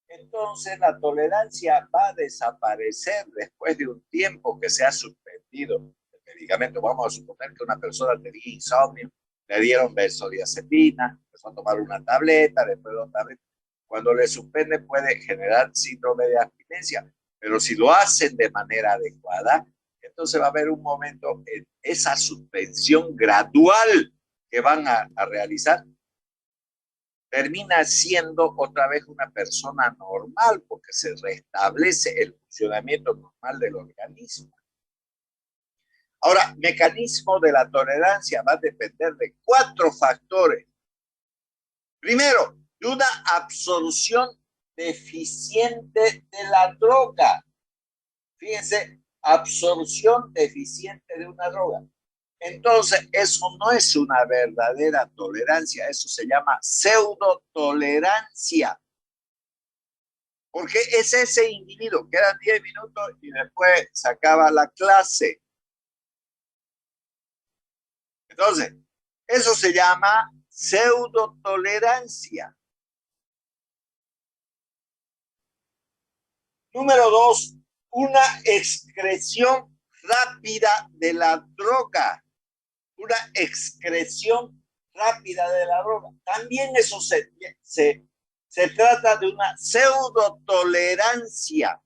entonces la tolerancia va a desaparecer después de un tiempo que se ha suspendido el medicamento. Vamos a suponer que una persona tenía insomnio, le dieron benzodiazepina, empezó a tomar una tableta, después 2 tabletas. Cuando le suspende puede generar síndrome de abstinencia, pero si lo hacen de manera adecuada, entonces va a haber un momento en esa suspensión gradual que van a realizar, termina siendo otra vez una persona normal porque se restablece el funcionamiento normal del organismo. Ahora, mecanismo de la tolerancia va a depender de 4 factores. Primero, de una absorción deficiente de la droga. Fíjense, absorción deficiente de una droga. Entonces, eso no es una verdadera tolerancia, eso se llama pseudotolerancia. Porque es ese individuo, quedan 10 minutos y después se acaba la clase. Entonces, eso se llama pseudotolerancia. Número 2, una excreción rápida de la droga. Una excreción rápida de la droga. También eso se trata de una pseudotolerancia.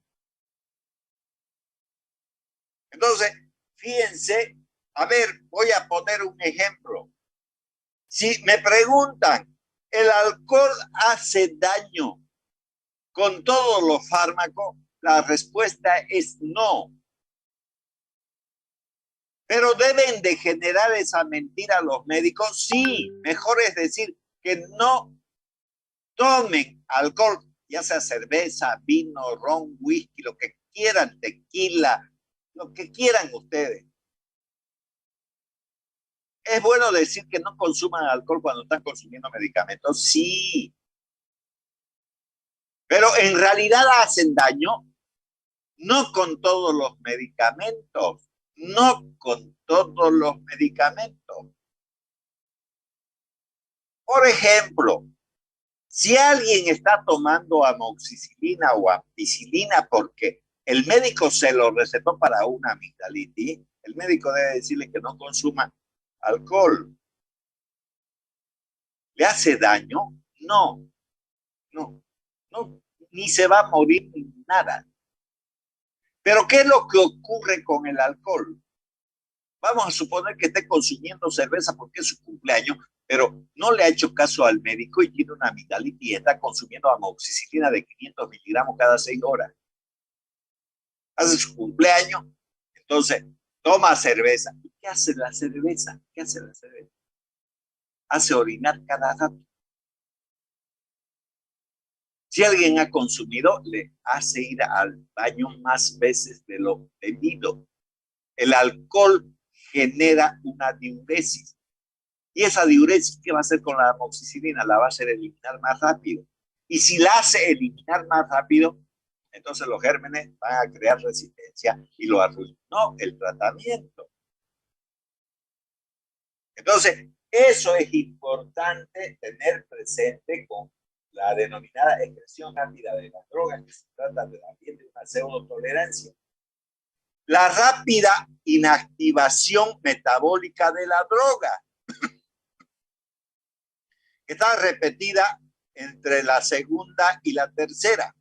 Entonces, fíjense, a ver, voy a poner un ejemplo. Si me preguntan, ¿el alcohol hace daño con todos los fármacos? La respuesta es no. Pero deben de generar esa mentira los médicos. Sí, mejor es decir que no tomen alcohol, ya sea cerveza, vino, ron, whisky, lo que quieran, tequila, lo que quieran ustedes. ¿Es bueno decir que no consuman alcohol cuando están consumiendo medicamentos? Sí. Pero en realidad hacen daño, no con todos los medicamentos, no con todos los medicamentos. Por ejemplo, si alguien está tomando amoxicilina o ampicilina porque el médico se lo recetó para una amigdalitis, el médico debe decirle que no consuma alcohol. ¿Le hace daño? No, no, no, ni se va a morir ni nada. Pero ¿qué es lo que ocurre con el alcohol? Vamos a suponer que esté consumiendo cerveza porque es su cumpleaños, pero no le ha hecho caso al médico y tiene una amigdalitis y está consumiendo amoxicilina de 500 miligramos cada 6 horas. Hace su cumpleaños, entonces toma cerveza. ¿Y qué hace la cerveza? ¿Qué hace la cerveza? Hace orinar cada rato. Si alguien ha consumido, le hace ir al baño más veces de lo debido. El alcohol genera una diuresis. Y esa diuresis, ¿qué va a hacer con la amoxicilina? La va a hacer eliminar más rápido. Y si la hace eliminar más rápido, entonces los gérmenes van a crear resistencia y lo arruinó el tratamiento. Entonces, eso es importante tener presente con la denominada excreción rápida de las drogas, que se trata de también de una pseudotolerancia. La rápida inactivación metabólica de la droga, que está repetida entre la segunda y la tercera,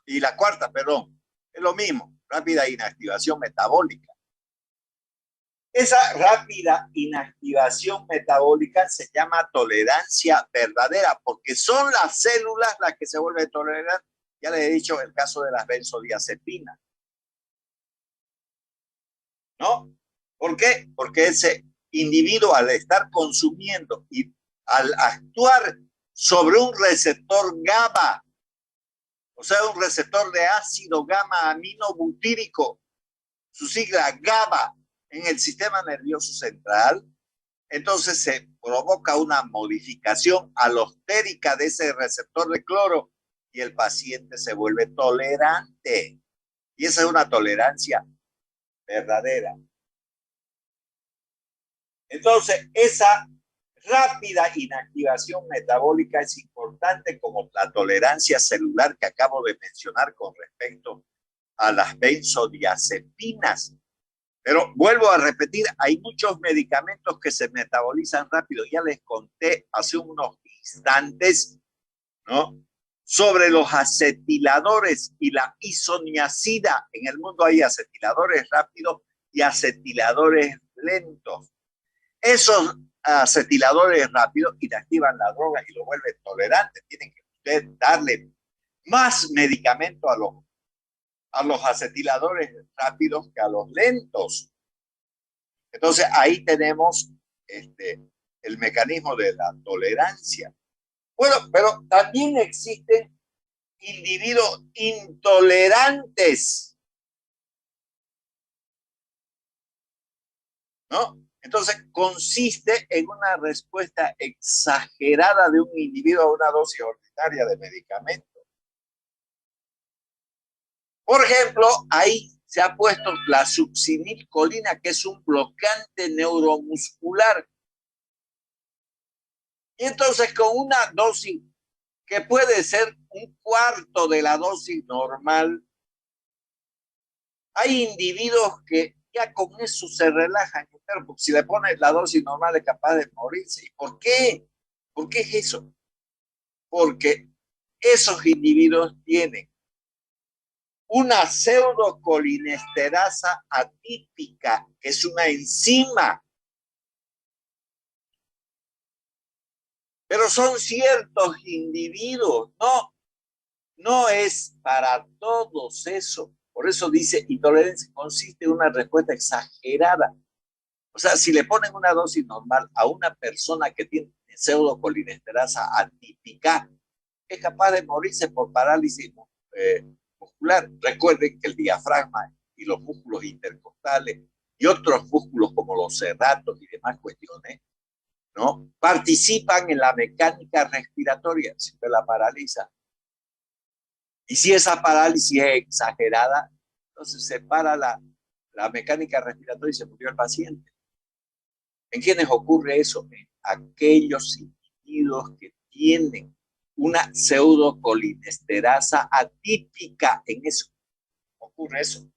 y la cuarta, perdón, es lo mismo, rápida inactivación metabólica. Esa rápida inactivación metabólica se llama tolerancia verdadera, porque son las células las que se vuelven tolerantes. Ya les he dicho el caso de las benzodiazepinas, ¿no? ¿Por qué? Porque ese individuo, al estar consumiendo y al actuar sobre un receptor GABA, o sea, un receptor de ácido gamma aminobutírico, su sigla GABA, en el sistema nervioso central, entonces se provoca una modificación alostérica de ese receptor de cloro y el paciente se vuelve tolerante. Y esa es una tolerancia verdadera. Entonces, esa rápida inactivación metabólica es importante como la tolerancia celular que acabo de mencionar con respecto a las benzodiazepinas. Pero vuelvo a repetir, hay muchos medicamentos que se metabolizan rápido. Ya les conté hace unos instantes, ¿no?, sobre los acetiladores y la isoniazida. En el mundo hay acetiladores rápidos y acetiladores lentos. Esos acetiladores rápidos inactivan la droga y lo vuelven tolerante. Tienen que usted darle más medicamento a los acetiladores rápidos que a los lentos. Entonces ahí tenemos el mecanismo de la tolerancia. Bueno, pero también existen individuos intolerantes, ¿no? Entonces consiste en una respuesta exagerada de un individuo a una dosis ordinaria de medicamento. Por ejemplo, ahí se ha puesto la succinilcolina, que es un bloqueante neuromuscular. Y entonces con una dosis que puede ser un cuarto de la dosis normal, hay individuos que ya con eso se relajan, porque si le pones la dosis normal es capaz de morirse. ¿Y por qué? ¿Por qué es eso? Porque esos individuos tienen una pseudocolinesterasa atípica, que es una enzima. Pero son ciertos individuos, no es para todos eso. Por eso dice, intolerancia consiste en una respuesta exagerada. O sea, si le ponen una dosis normal a una persona que tiene pseudocolinesterasa atípica, es capaz de morirse por parálisis muscular. Recuerden que el diafragma y los músculos intercostales y otros músculos como los serratos y demás cuestiones, ¿no?, participan en la mecánica respiratoria, si usted la paraliza. Y si esa parálisis es exagerada, entonces se para la mecánica respiratoria y se murió el paciente. ¿En quiénes ocurre eso? En aquellos individuos que tienen una pseudocolinesterasa atípica. En eso ocurre eso.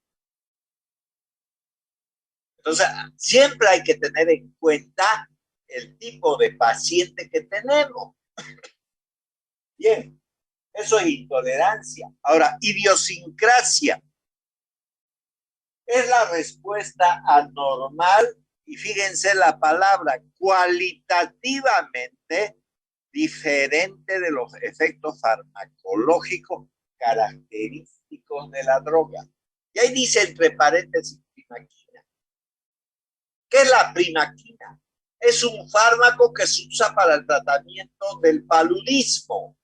Entonces, siempre hay que tener en cuenta el tipo de paciente que tenemos. Bien, eso es intolerancia. Ahora, idiosincrasia es la respuesta anormal, y fíjense la palabra, cualitativamente diferente de los efectos farmacológicos característicos de la droga. Y ahí dice entre paréntesis primaquina. ¿Qué es la primaquina? Es un fármaco que se usa para el tratamiento del paludismo.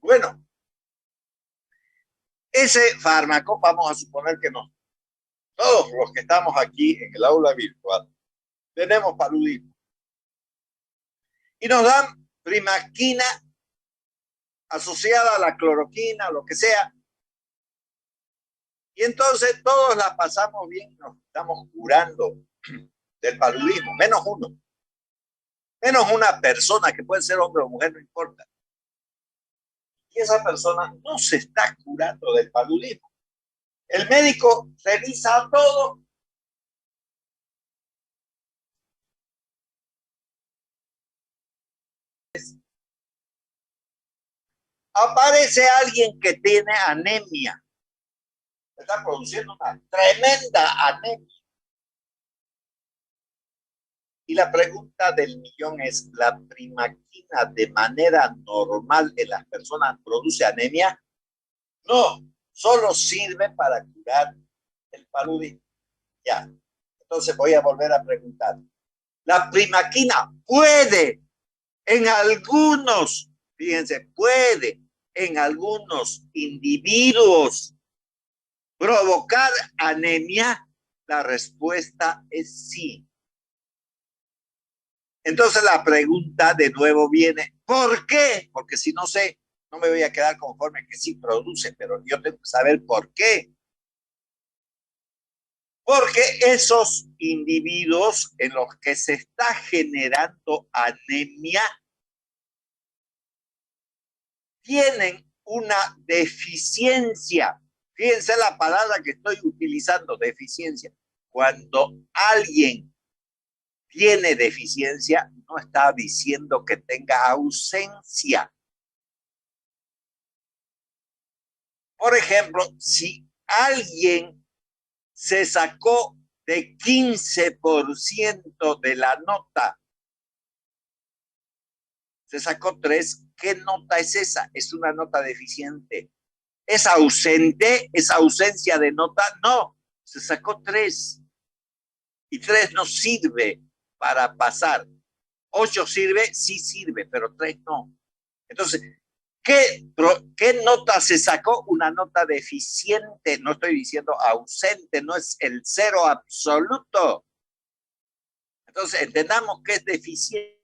Bueno, ese fármaco, vamos a suponer que Todos los que estamos aquí en el aula virtual tenemos paludismo. Y nos dan primaquina asociada a la cloroquina, lo que sea. Y entonces todos la pasamos bien, nos estamos curando del paludismo, menos uno. Menos una persona que puede ser hombre o mujer, no importa. Y esa persona no se está curando del paludismo. El médico revisa todo. Aparece alguien que tiene anemia. Está produciendo una tremenda anemia. Y la pregunta del millón es, ¿la primaquina de manera normal en las personas produce anemia? No, solo sirve para curar el paludismo. Ya. Entonces voy a volver a preguntar. La primaquina puede en algunos, fíjense, puede en algunos individuos provocar anemia. La respuesta es sí. Entonces la pregunta de nuevo viene, ¿por qué? Porque si no sé, no me voy a quedar conforme que sí produce, pero yo tengo que saber por qué. Porque esos individuos en los que se está generando anemia tienen una deficiencia. Fíjense la palabra que estoy utilizando, deficiencia. Cuando alguien tiene deficiencia, no está diciendo que tenga ausencia. Por ejemplo, si alguien se sacó de 15% de la nota, se sacó 3, ¿qué nota es esa? Es una nota deficiente. ¿Es ausente? ¿Es ausencia de nota? No, se sacó 3 y 3 no sirve para pasar. 8 sirve, sí sirve, pero 3 no. Entonces, ¿qué nota se sacó? Una nota deficiente, no estoy diciendo ausente, no es el cero absoluto. Entonces, entendamos que es deficiente.